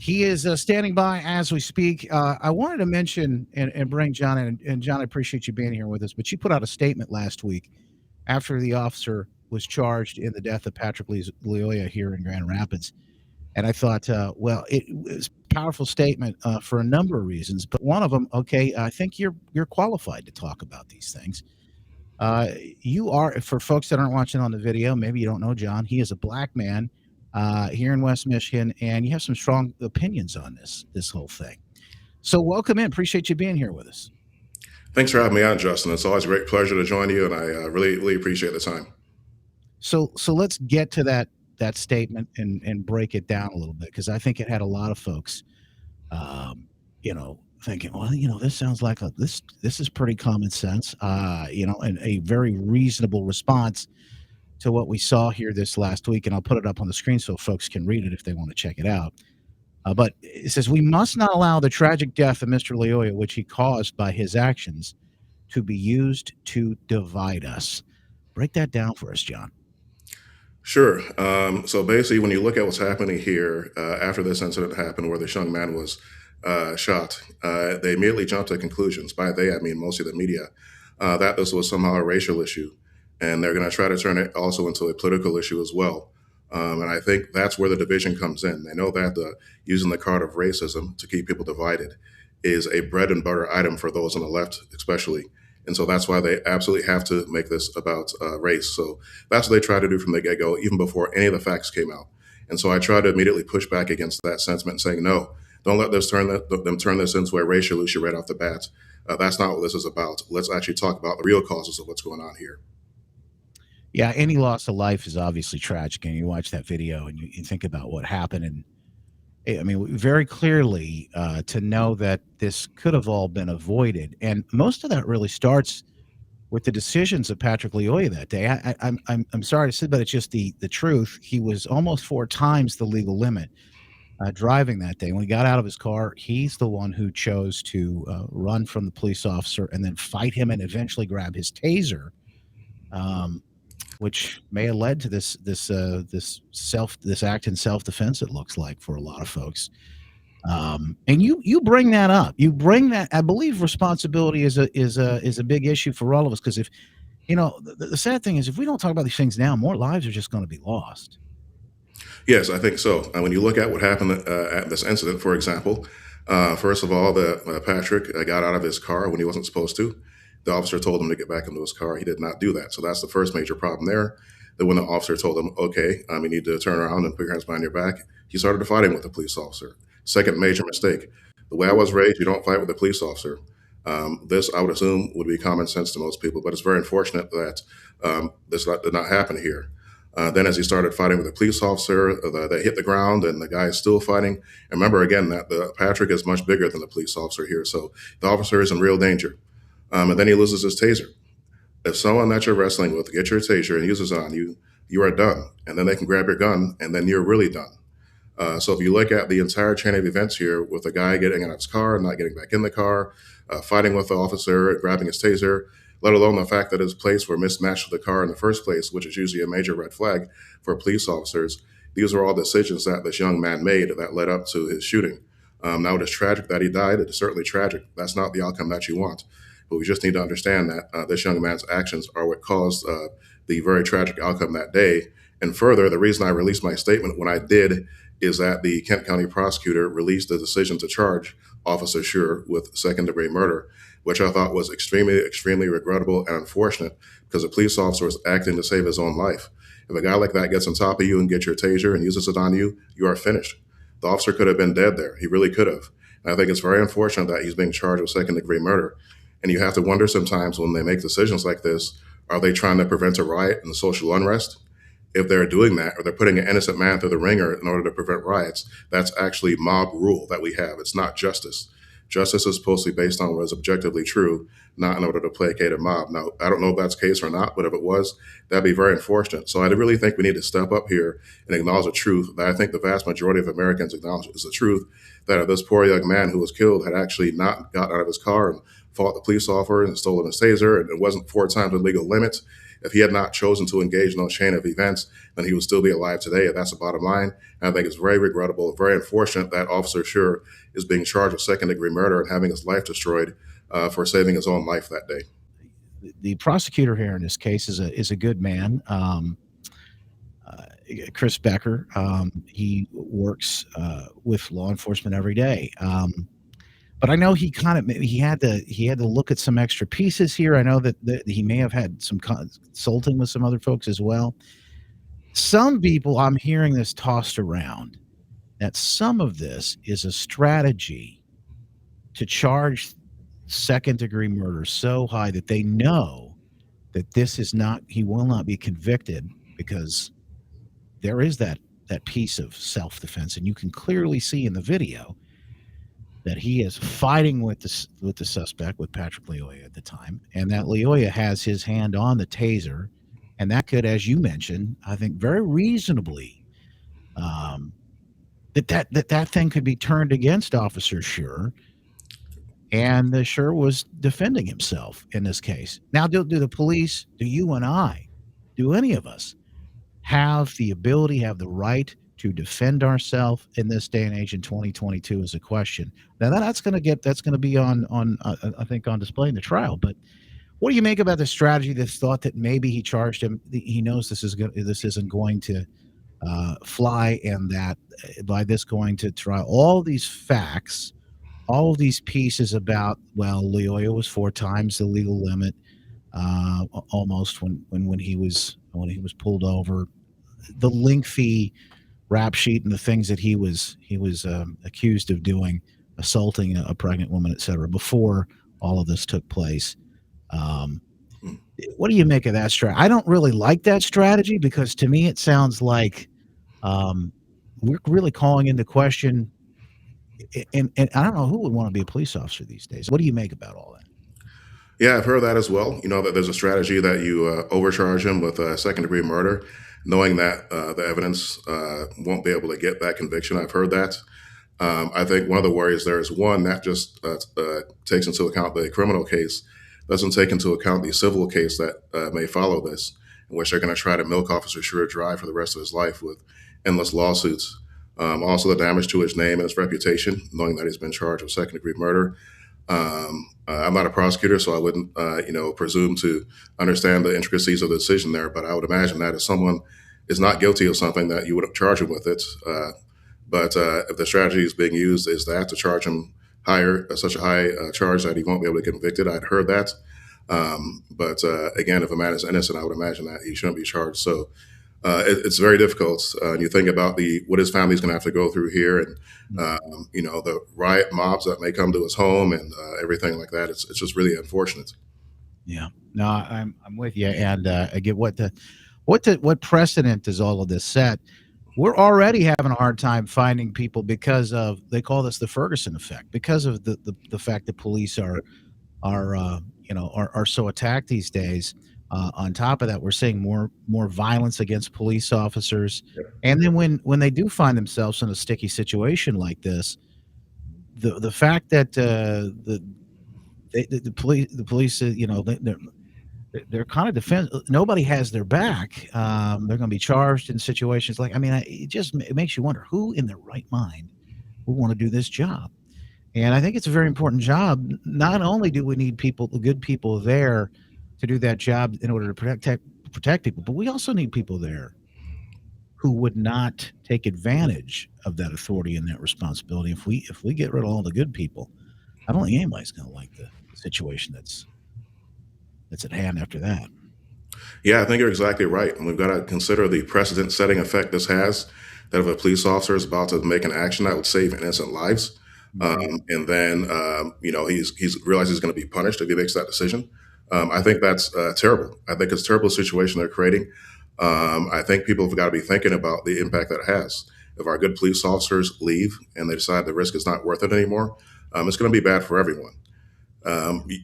He is standing by as we speak. I wanted to mention and bring John in. And John, I appreciate you being here with us. But you put out a statement last week after the officer was charged in the death of Patrick Lyoya here in Grand Rapids. And I thought, well, it was a powerful statement for a number of reasons. But one of them, okay, I think you're qualified to talk about these things. You are, for folks that aren't watching on the video, maybe you don't know John. He is a black man here in West Michigan, and you have some strong opinions on this whole thing. So welcome in. Appreciate you being here with us. Thanks for having me on, Justin. It's always a great pleasure to join you, and I really appreciate the time. So let's get to that statement and break it down a little bit, because I think it had a lot of folks, thinking, well, this sounds like this is pretty common sense, and a very reasonable response to what we saw here this last week. And I'll put it up on the screen so folks can read it if they want to check it out. But it says, we must not allow the tragic death of Mr. Lyoya, which he caused by his actions, to be used to divide us. Break that down for us, John. Sure. So basically, when you look at what's happening here after this incident happened where this young man was shot, they immediately jumped to conclusions. By they, I mean mostly the media, that this was somehow a racial issue. And they're going to try to turn it also into a political issue as well. And I think that's where the division comes in. They know that using the card of racism to keep people divided is a bread and butter item for those on the left, especially. And so that's why they absolutely have to make this about race. So that's what they try to do from the get-go, even before any of the facts came out. And so I try to immediately push back against that sentiment, saying, no, don't let them turn this into a racial issue right off the bat. That's not what this is about. Let's actually talk about the real causes of what's going on here. Yeah, any loss of life is obviously tragic, and you watch that video and you think about what happened. And I mean, very clearly to know that this could have all been avoided. And most of that really starts with the decisions of Patrick Lyoya that day. I'm sorry to say, but it's just the truth. He was almost 4 times the legal limit driving that day. When he got out of his car, he's the one who chose to run from the police officer and then fight him and eventually grab his taser. Which may have led to this act in self-defense. It looks like for a lot of folks, and you bring that up. You bring that. I believe responsibility is a big issue for all of us, because if the sad thing is, if we don't talk about these things now, more lives are just going to be lost. Yes, I think so. When you look at what happened at this incident, for example, first of all, Patrick got out of his car when he wasn't supposed to. The officer told him to get back into his car. He did not do that. So that's the first major problem there. Then when the officer told him, okay, you need to turn around and put your hands behind your back, he started fighting with the police officer. Second major mistake. The way I was raised, you don't fight with a police officer. This, I would assume, would be common sense to most people, but it's very unfortunate that this did not happen here. Then as he started fighting with the police officer, they hit the ground and the guy is still fighting. And remember, again, that Patrick is much bigger than the police officer here. So the officer is in real danger. And then he loses his taser. If someone that you're wrestling with gets your taser and uses it on you, you are done. And then they can grab your gun, and then you're really done. So if you look at the entire chain of events here, with the guy getting out of his car, not getting back in the car, fighting with the officer, grabbing his taser, let alone the fact that his plates were mismatched with the car in the first place, which is usually a major red flag for police officers. These are all decisions that this young man made that led up to his shooting. Now, it is tragic that he died. It is certainly tragic. That's not the outcome that you want. But we just need to understand that this young man's actions are what caused the very tragic outcome that day. And further, the reason I released my statement when I did is that the Kent County prosecutor released the decision to charge Officer Schur with second-degree murder, which I thought was extremely regrettable and unfortunate, because a police officer was acting to save his own life. If a guy like that gets on top of you and gets your taser and uses it on you, you are finished. The officer could have been dead there. He really could have. And I think it's very unfortunate that he's being charged with second-degree murder. And you have to wonder sometimes when they make decisions like this, are they trying to prevent a riot and social unrest? If they're doing that, or they're putting an innocent man through the ringer in order to prevent riots, that's actually mob rule that we have. It's not justice. Justice is supposed to be based on what is objectively true, not in order to placate a mob. Now, I don't know if that's the case or not, but if it was, that'd be very unfortunate. So I really think we need to step up here and acknowledge the truth that I think the vast majority of Americans acknowledge is the truth, that this poor young man who was killed had actually not got out of his car and fought the police officer and stolen his taser, and it wasn't 4 times the legal limit. If he had not chosen to engage in those chain of events, then he would still be alive today. And that's the bottom line. And I think it's very regrettable, very unfortunate that Officer Sure is being charged with second-degree murder and having his life destroyed for saving his own life that day. The prosecutor here in this case is a good man. Uh, Chris Becker. He works with law enforcement every day. But I know he had to look at some extra pieces here. I know that he may have had some consulting with some other folks as well. Some people, I'm hearing this tossed around, that some of this is a strategy to charge second-degree murder so high that they know that he will not be convicted, because there is that piece of self-defense, and you can clearly see in the video that he is fighting with the suspect, with Patrick Lyoya at the time, and that Lyoya has his hand on the taser, and that could, as you mentioned, I think very reasonably, that thing could be turned against Officer Sure, and the Sure was defending himself in this case. Now, do the police, do you and I, do any of us have the ability, have the right to defend ourselves in this day and age in 2022 is a question. Now that's going to be on I think on display in the trial. But what do you make about the strategy, this thought that maybe he charged him, he knows this isn't going to fly, and that by this going to trial, all these facts, all of these pieces about, well, Lyoya was 4 times the legal limit, almost when he was pulled over, the lengthy rap sheet and the things that he was accused of doing, assaulting a pregnant woman, etc., before all of this took place. What do you make of that strategy? I don't really like that strategy, because to me it sounds like we're really calling into question, and I don't know who would want to be a police officer these days. What do you make about all that? Yeah, I've heard that as well. You know, that there's a strategy that you overcharge him with second degree murder, knowing that the evidence won't be able to get that conviction. I've heard that. I think one of the worries there is, one, that just takes into account the criminal case, doesn't take into account the civil case that may follow this, in which they're going to try to milk Officer Sure dry for the rest of his life with endless lawsuits. Also, the damage to his name and his reputation, knowing that he's been charged with second degree murder. I'm not a prosecutor, so I wouldn't, presume to understand the intricacies of the decision there. But I would imagine that if someone is not guilty of something, that you would charge him with it. But if the strategy is being used is that to charge him higher, such a high charge that he won't be able to get convicted, I'd heard that. But again, if a man is innocent, I would imagine that he shouldn't be charged. So it's very difficult. You think about what his family's going to have to go through here, and the riot mobs that may come to his home, and everything like that. It's just really unfortunate. Yeah, no, I'm with you, and I get what precedent does all of this set. We're already having a hard time finding people, because of, they call this the Ferguson effect, because of the fact that police are so attacked these days. On top of that, we're seeing more violence against police officers, and then when they do find themselves in a sticky situation like this, the fact that the police they're kind of defense. Nobody has their back. They're going to be charged in situations like, it makes you wonder, who in their right mind would want to do this job. And I think it's a very important job. Not only do we need good people there to do that job in order to protect people, but we also need people there who would not take advantage of that authority and that responsibility. If we get rid of all the good people, I don't think anybody's going to like the situation that's at hand after that. Yeah, I think you're exactly right. And we've got to consider the precedent-setting effect this has, that if a police officer is about to make an action that would save innocent lives, and then he's realized he's going to be punished if he makes that decision. I think that's terrible. I think it's a terrible situation they're creating. I think people have got to be thinking about the impact that it has. If our good police officers leave and they decide the risk is not worth it anymore, it's going to be bad for everyone.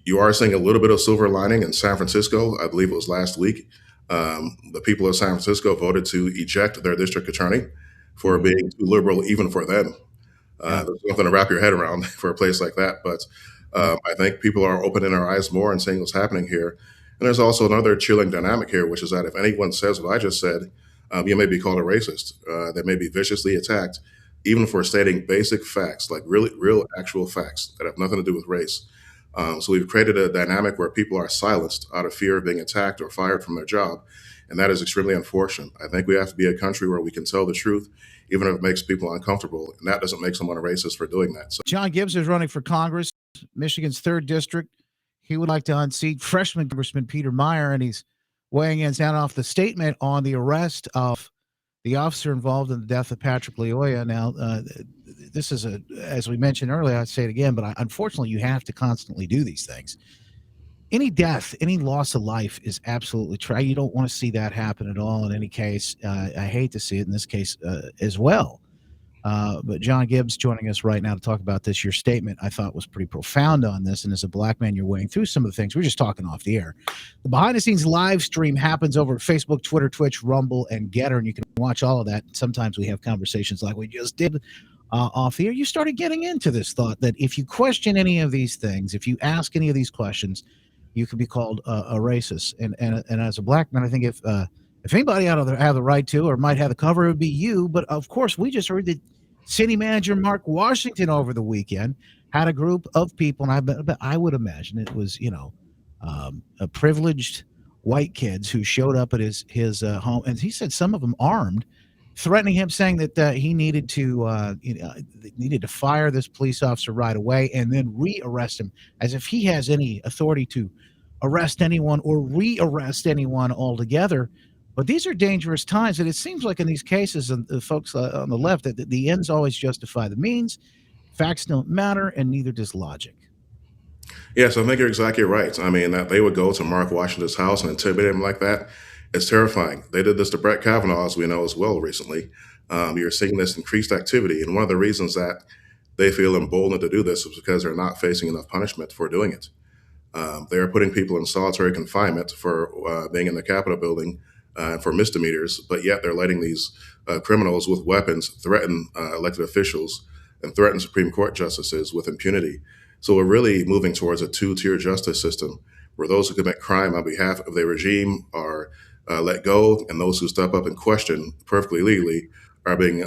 You are seeing a little bit of silver lining in San Francisco. I believe it was last week. The people of San Francisco voted to eject their district attorney for being too liberal, even for them. There's nothing to wrap your head around for a place like that. But I think people are opening their eyes more and seeing what's happening here. And there's also another chilling dynamic here, which is that if anyone says what I just said, you may be called a racist. They may be viciously attacked, even for stating basic facts, like really, real, actual facts that have nothing to do with race. So we've created a dynamic where people are silenced out of fear of being attacked or fired from their job, and that is extremely unfortunate. I think we have to be a country where we can tell the truth, even if it makes people uncomfortable, and that doesn't make someone a racist for doing that. So John Gibbs is running for Congress, Michigan's third district. He would like to unseat freshman Congressman Peter Meyer, and he's weighing in down off the statement on the arrest of the officer involved in the death of Patrick Lyoya. Now, this is as we mentioned earlier, I'd say it again, but unfortunately, you have to constantly do these things. Any death, any loss of life is absolutely You don't want to see that happen at all in any case. I hate to see it in this case as well. But John Gibbs joining us right now to talk about this. Your statement I thought was pretty profound on this. And as a black man, you're weighing through some of the things. We're just talking off the air. The behind the scenes live stream happens over Facebook, Twitter, Twitch, Rumble, and Getter. And you can watch all of that. Sometimes we have conversations like we just did off the air. You started getting into this thought that if you question any of these things, if you ask any of these questions, you could be called a racist. And as a black man, I think if anybody out there have the right to or might have the cover, it would be you. But of course, we just heard that City Manager Mark Washington over the weekend had a group of people, and I would imagine it was a privileged white kids who showed up at his home, and he said some of them armed, threatening him, saying that he needed to fire this police officer right away and then re-arrest him, as if he has any authority to arrest anyone or re-arrest anyone altogether. But these are dangerous times, and it seems like in these cases, and the folks on the left, that the ends always justify the means. Facts don't matter, and neither does logic. yes, I think you're exactly right. I mean, that they would go to Mark Washington's house and intimidate him like that. It's terrifying. They did this to Brett Kavanaugh, as we know as well recently. You're seeing this increased activity, and one of the reasons that they feel emboldened to do this is because they're not facing enough punishment for doing it. They are putting people in solitary confinement for being in the Capitol building for misdemeanors, but yet they're letting these criminals with weapons threaten elected officials and threaten Supreme Court justices with impunity. So we're really moving towards a two-tier justice system where those who commit crime on behalf of their regime are let go, and those who step up and question perfectly legally are being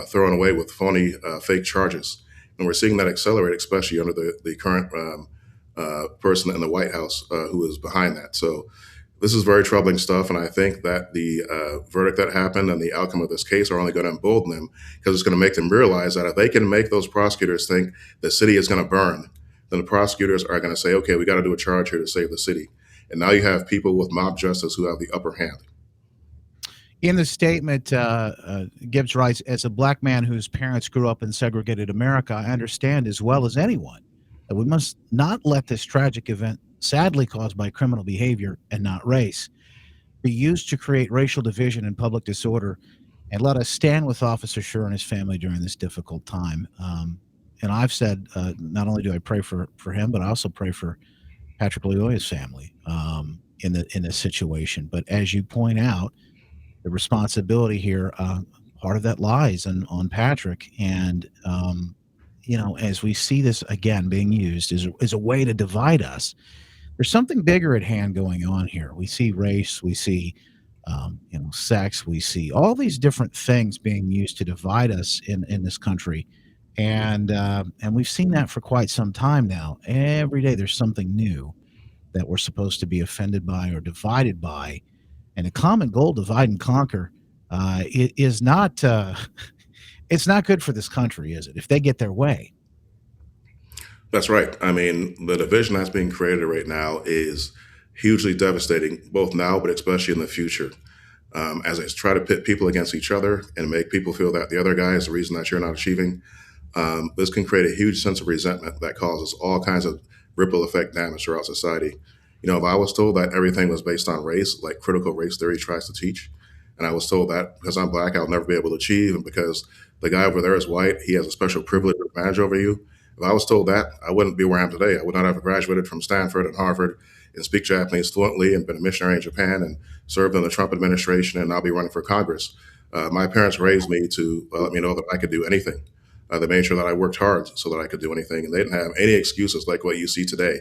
thrown away with phony, fake charges. And we're seeing that accelerate, especially under the current person in the White House who is behind that. So this is very troubling stuff, and I think that the verdict that happened and the outcome of this case are only going to embolden them, because it's going to make them realize that if they can make those prosecutors think the city is going to burn, then the prosecutors are going to say, okay, we got to do a charge here to save the city. And now you have people with mob justice who have the upper hand. In the statement, Gibbs writes, as a black man whose parents grew up in segregated America, I understand as well as anyone that we must not let this tragic event, sadly caused by criminal behavior and not race, be used to create racial division and public disorder, and let us stand with Officer Scher and his family during this difficult time. And I've said, not only do I pray for him, but I also pray for Patrick Lyoya's family in this situation. But as you point out, the responsibility here, part of that lies on Patrick. And as we see this again being used as a way to divide us, there's something bigger at hand going on here. We see race, we see sex, we see all these different things being used to divide us in this country. And we've seen that for quite some time now. Every day there's something new that we're supposed to be offended by or divided by. And the common goal, divide and conquer, it is not it's not good for this country, is it? If they get their way. That's right. I mean, the division that's being created right now is hugely devastating, both now, but especially in the future. As they try to pit people against each other and make people feel that the other guy is the reason that you're not achieving, this can create a huge sense of resentment that causes all kinds of ripple effect damage throughout society. If I was told that everything was based on race, like critical race theory tries to teach, and I was told that because I'm black, I'll never be able to achieve, and because the guy over there is white, he has a special privilege or advantage over you. If I was told that, I wouldn't be where I am today. I would not have graduated from Stanford and Harvard and speak Japanese fluently and been a missionary in Japan and served in the Trump administration and now be running for Congress. My parents raised me to let me know that I could do anything. They made sure that I worked hard so that I could do anything, and they didn't have any excuses like what you see today.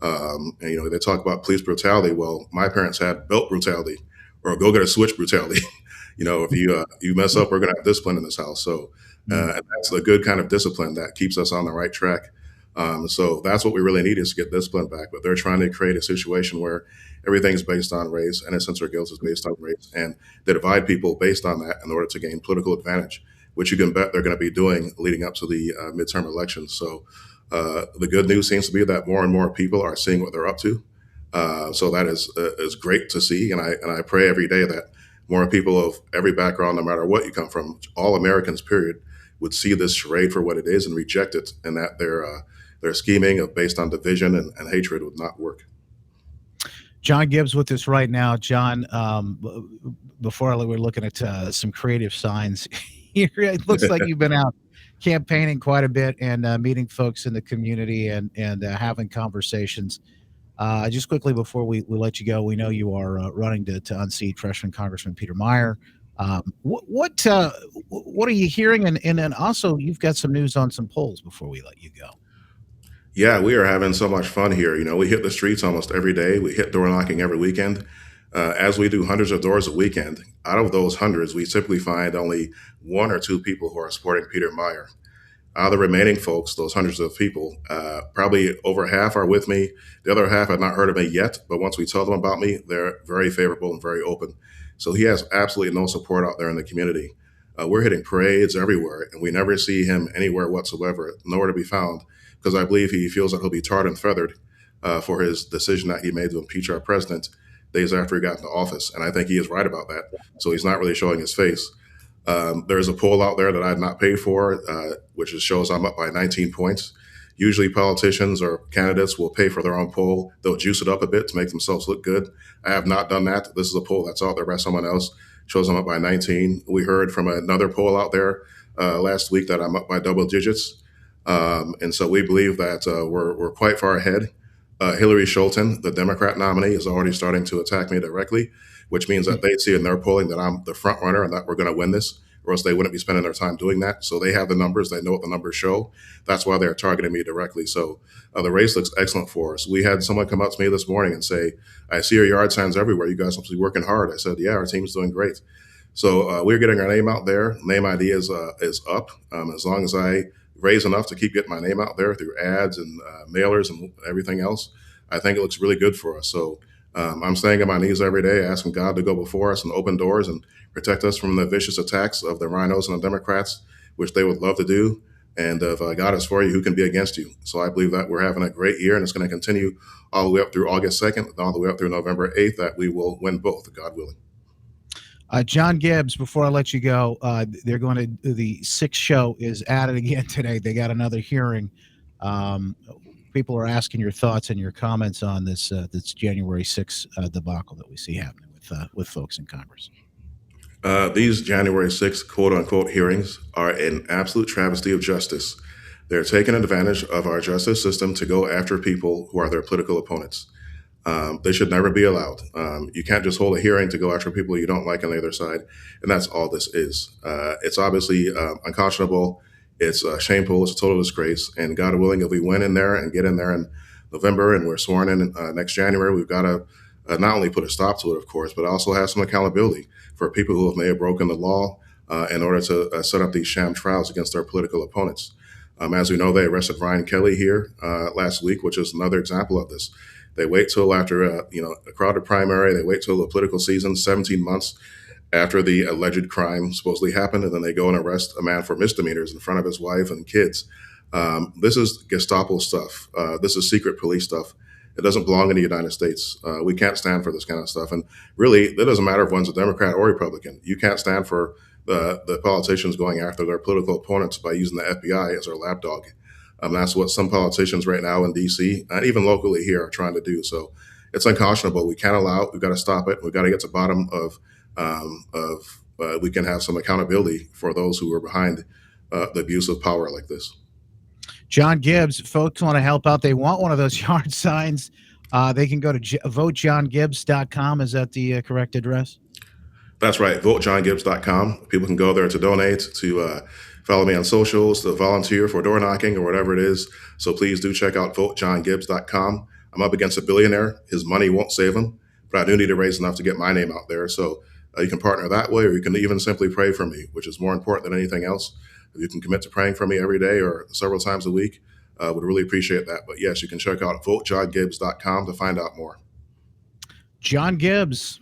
And, they talk about police brutality. Well, my parents had belt brutality or go get a switch brutality. If you mess up, we're going to have discipline in this house. So Mm. and that's a good kind of discipline that keeps us on the right track. So that's what we really need is to get discipline back. But they're trying to create a situation where everything's based on race, innocence or guilt is based on race, and they divide people based on that in order to gain political advantage, which you can bet they're going to be doing leading up to the midterm elections. So the good news seems to be that more and more people are seeing what they're up to. So that is great to see, and I pray every day that more people of every background, no matter what you come from, all Americans, period, would see this charade for what it is and reject it, and that their scheming of based on division and hatred would not work. John Gibbs with us right now. John, before we're looking at some creative signs here, it looks like you've been out campaigning quite a bit and meeting folks in the community and having conversations. Just quickly before we let you go, we know you are running to unseat freshman Congressman Peter Meijer. What are you hearing? And then also, you've got some news on some polls before we let you go. Yeah, we are having so much fun here. We hit the streets almost every day. We hit door knocking every weekend. As we do hundreds of doors a weekend, out of those hundreds, we typically find only one or two people who are supporting Peter Meijer. Out of the remaining folks, those hundreds of people, probably over half are with me. The other half have not heard of me yet, but once we tell them about me, they're very favorable and very open. So he has absolutely no support out there in the community. We're hitting parades everywhere, and we never see him anywhere whatsoever, nowhere to be found, because I believe he feels that he'll be tarred and feathered for his decision that he made to impeach our president days after he got into office. And I think he is right about that. So he's not really showing his face. There's a poll out there that I've not paid for, which shows I'm up by 19 points. Usually politicians or candidates will pay for their own poll. They'll juice it up a bit to make themselves look good. I have not done that. This is a poll that's out there by someone else. Shows I'm up by 19. We heard from another poll out there last week that I'm up by double digits. And so we believe that we're quite far ahead. Hillary Scholten, the Democrat nominee, is already starting to attack me directly, which means that they see in their polling that I'm the front runner and that we're going to win this, or else they wouldn't be spending their time doing that. So they have the numbers. They know what the numbers show. That's why they're targeting me directly. So the race looks excellent for us. We had someone come up to me this morning and say, I see your yard signs everywhere. You guys must be working hard. I said, yeah, our team's doing great. So we're getting our name out there. Name ID is up. As long as I raise enough to keep getting my name out there through ads and mailers and everything else, I think it looks really good for us. So I'm staying on my knees every day, asking God to go before us and open doors and protect us from the vicious attacks of the rhinos and the Democrats, which they would love to do. And if God is for you, who can be against you? So I believe that we're having a great year, and it's going to continue all the way up through August 2nd, and all the way up through November 8th, that we will win both, God willing. John Gibbs, before I let you go, they're going to the 6th show is at it again today. They got another hearing. People are asking your thoughts and your comments on this January 6th debacle that we see happening with folks in Congress. These January 6th quote unquote hearings are an absolute travesty of justice. They're taking advantage of our justice system to go after people who are their political opponents. They should never be allowed. You can't just hold a hearing to go after people you don't like on the other side, and that's all this is. It's obviously unconscionable. It's shameful. It's a total disgrace. And God willing, if we win in there and get in there in November and we're sworn in next January, we've got to not only put a stop to it, of course, but also have some accountability for people who may have broken the law in order to set up these sham trials against their political opponents. As we know, they arrested Ryan Kelly here last week, which is another example of this. They wait till after a crowded primary. They wait till the political season, 17 months after the alleged crime supposedly happened, and then they go and arrest a man for misdemeanors in front of his wife and kids. This is Gestapo stuff. This is secret police stuff. It doesn't belong in the United States. We can't stand for this kind of stuff. And really, it doesn't matter if one's a Democrat or Republican. You can't stand for the politicians going after their political opponents by using the FBI as their lapdog. That's what some politicians right now in D.C. and even locally here are trying to do. So it's unconscionable. We can't allow it. We've got to stop it. We've got to get to the bottom of we can have some accountability for those who are behind the abuse of power like this. John Gibbs, folks want to help out. They want one of those yard signs. They can go to votejohngibbs.com. Is that the correct address? That's right, votejohngibbs.com. People can go there to donate, to follow me on socials, to volunteer for door knocking or whatever it is. So please do check out votejohngibbs.com. I'm up against a billionaire. His money won't save him, but I do need to raise enough to get my name out there. So you can partner that way, or you can even simply pray for me, which is more important than anything else. If you can commit to praying for me every day or several times a week, would really appreciate that. But yes, you can check out votejohngibbs.com to find out more. John Gibbs,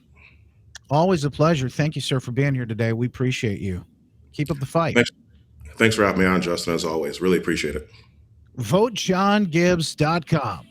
always a pleasure. Thank you, sir, for being here today. We appreciate you. Keep up the fight. Thanks for having me on, Justin, as always. Really appreciate it. votejohngibbs.com.